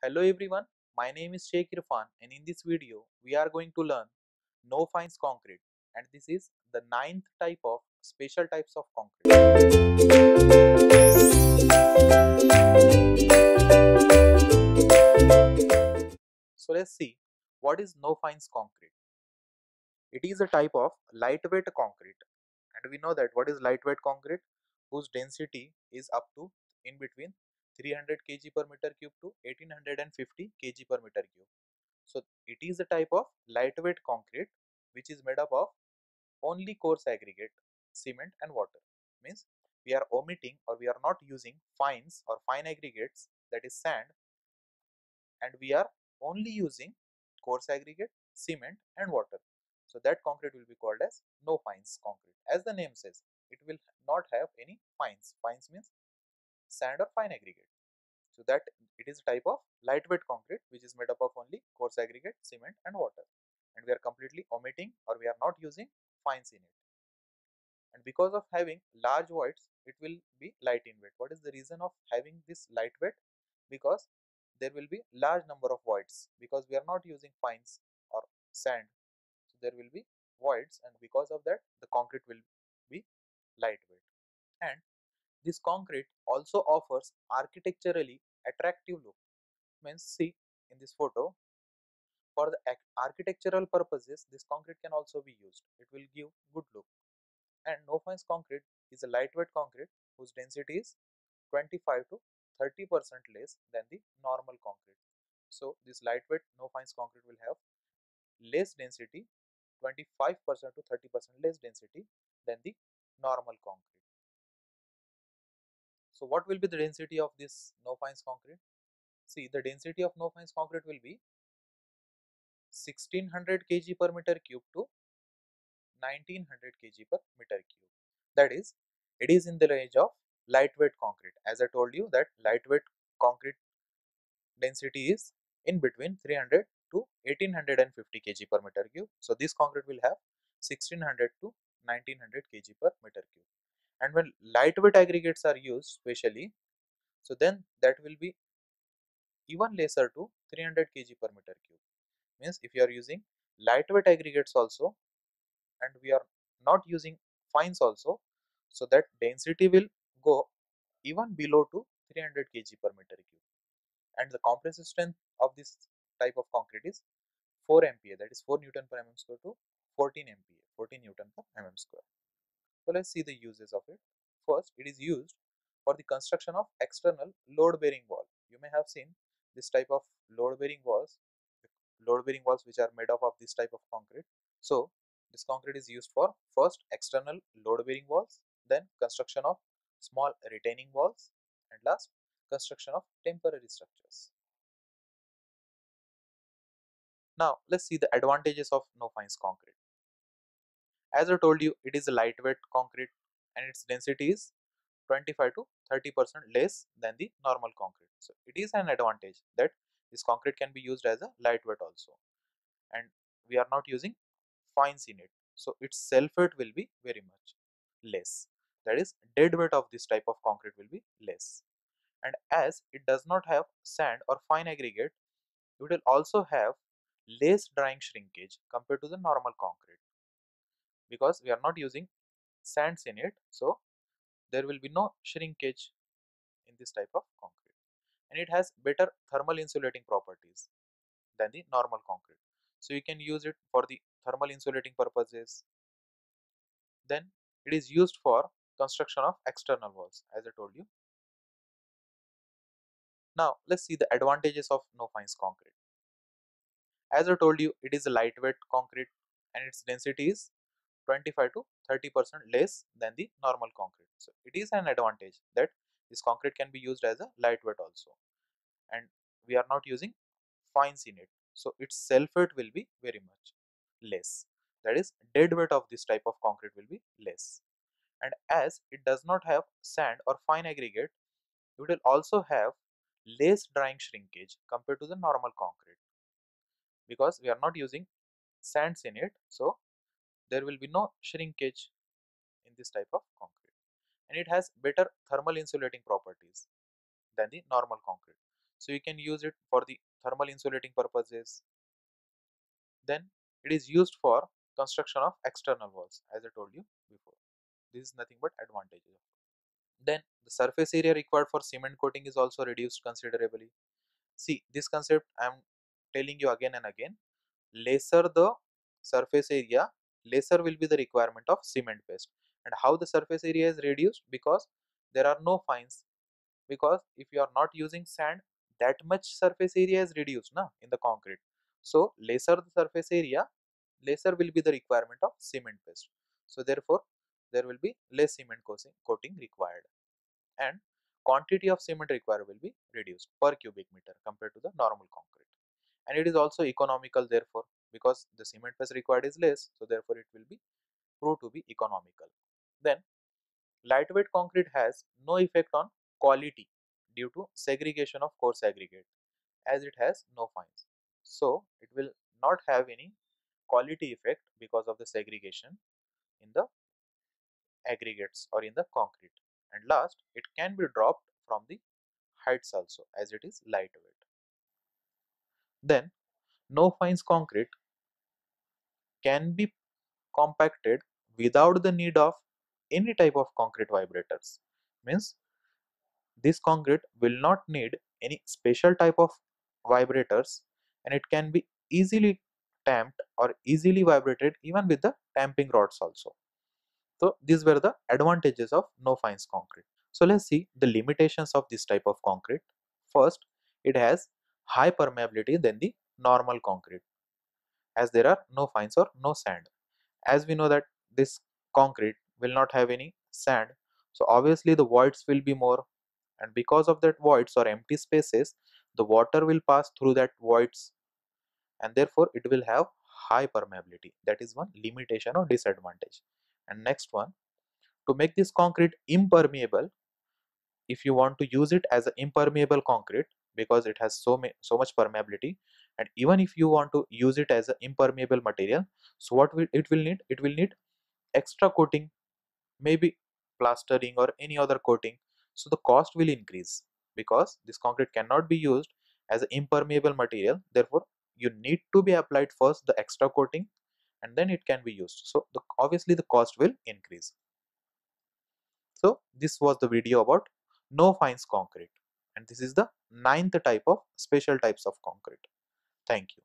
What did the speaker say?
Hello everyone, my name is Sheikh Irfan and in this video we are going to learn no fines concrete, and this is the ninth type of special types of concrete. So let's see what is no fines concrete. It is a type of lightweight concrete, and we know that what is lightweight concrete, whose density is up to in between 300 kg per meter cube to 1850 kg per meter cube. So it is a type of lightweight concrete which is made up of only coarse aggregate, cement and water. Means we are omitting or we are not using fines or fine aggregates, that is sand, and we are only using coarse aggregate, cement and water. So that concrete will be called as no fines concrete. As the name says, it will not have any fines. Fines means sand or fine aggregate. So that it is a type of lightweight concrete which is made up of only coarse aggregate, cement and water, and we are completely omitting or we are not using fines in it. And because of having large voids, it will be light in weight. What is the reason of having this lightweight? Because there will be large number of voids, because we are not using fines or sand, so there will be voids, and because of that the concrete will be lightweight. And this concrete also offers architecturally attractive look. Means see in this photo, for the architectural purposes this concrete can also be used. It will give good look. And no fines concrete is a lightweight concrete whose density is 25 to 30% less than the normal concrete. So this lightweight no fines concrete will have less density, 25% to 30% less density than the normal concrete. So what will be the density of this no fines concrete? See, the density of no fines concrete will be 1600 kg per meter cube to 1900 kg per meter cube. That is, it is in the range of lightweight concrete. As I told you that lightweight concrete density is in between 300 to 1850 kg per meter cube. So this concrete will have 1600 to 1900 kg per meter cube. And when lightweight aggregates are used specially, so then that will be even lesser to 300 kg per meter cube. Means if you are using lightweight aggregates also and we are not using fines also, so that density will go even below to 300 kg per meter cube. And the compressive strength of this type of concrete is 4 MPa, that is 4 Newton per mm square to 14 MPa, 14 Newton per mm square. So let's see the uses of it. First, it is used for the construction of external load bearing wall. You may have seen this type of load bearing walls which are made up of this type of concrete. So this concrete is used for first external load bearing walls, then construction of small retaining walls, and last construction of temporary structures. Now let's see the advantages of no fines concrete. As I told you, it is a lightweight concrete and its density is 25 to 30% less than the normal concrete. So it is an advantage that this concrete can be used as a lightweight also, and we are not using fines in it. So its self weight will be very much less. That is, dead weight of this type of concrete will be less. And as it does not have sand or fine aggregate, it will also have less drying shrinkage compared to the normal concrete, because we are not using sands in it. So there will be no shrinkage in this type of concrete, and it has better thermal insulating properties than the normal concrete. So you can use it for the thermal insulating purposes. Then it is used for construction of external walls, as I told you. Now let's see the advantages of no fines concrete. As I told you, it is a lightweight concrete and its density is 25 to 30% less than the normal concrete. So it is an advantage that this concrete can be used as a lightweight also, and we are not using fines in it. So its self weight will be very much less. That is, dead weight of this type of concrete will be less. And as it does not have sand or fine aggregate, it will also have less drying shrinkage compared to the normal concrete, because we are not using sands in it. So there will be no shrinkage in this type of concrete, and it has better thermal insulating properties than the normal concrete. So you can use it for the thermal insulating purposes. Then it is used for construction of external walls, as I told you before. This is nothing but advantages. Then the surface area required for cement coating is also reduced considerably. See, this concept I am telling you again and again. Lesser the surface area, lesser will be the requirement of cement paste. And how the surface area is reduced? Because there are no fines. Because if you are not using sand, that much surface area is reduced in the concrete. So lesser the surface area, lesser will be the requirement of cement paste. So therefore, there will be less cement coating required, and quantity of cement required will be reduced per cubic meter compared to the normal concrete. And it is also economical, therefore, because the cement paste required is less, so therefore it will be proved to be economical. Then lightweight concrete has no effect on quality due to segregation of coarse aggregate, as it has no fines. So it will not have any quality effect because of the segregation in the aggregates or in the concrete. And last, it can be dropped from the heights also, as it is lightweight. Then no fines concrete can be compacted without the need of any type of concrete vibrators. Means this concrete will not need any special type of vibrators, and it can be easily tamped or easily vibrated even with the tamping rods also. So these were the advantages of no fines concrete. So let's see the limitations of this type of concrete. First, it has high permeability than the normal concrete, as there are no fines or no sand. As we know that this concrete will not have any sand, so obviously the voids will be more, and because of that voids or empty spaces, the water will pass through that voids, and therefore it will have high permeability. That is one limitation or disadvantage. And next one, to make this concrete impermeable, if you want to use it as an impermeable concrete, because it has so much permeability, and even if you want to use it as an impermeable material, so what will it will need? It will need extra coating, maybe plastering or any other coating. So the cost will increase, because this concrete cannot be used as an impermeable material. Therefore you need to be applied first the extra coating, and then it can be used. So obviously the cost will increase. So this was the video about no fines concrete, and this is the ninth type of special types of concrete. Thank you.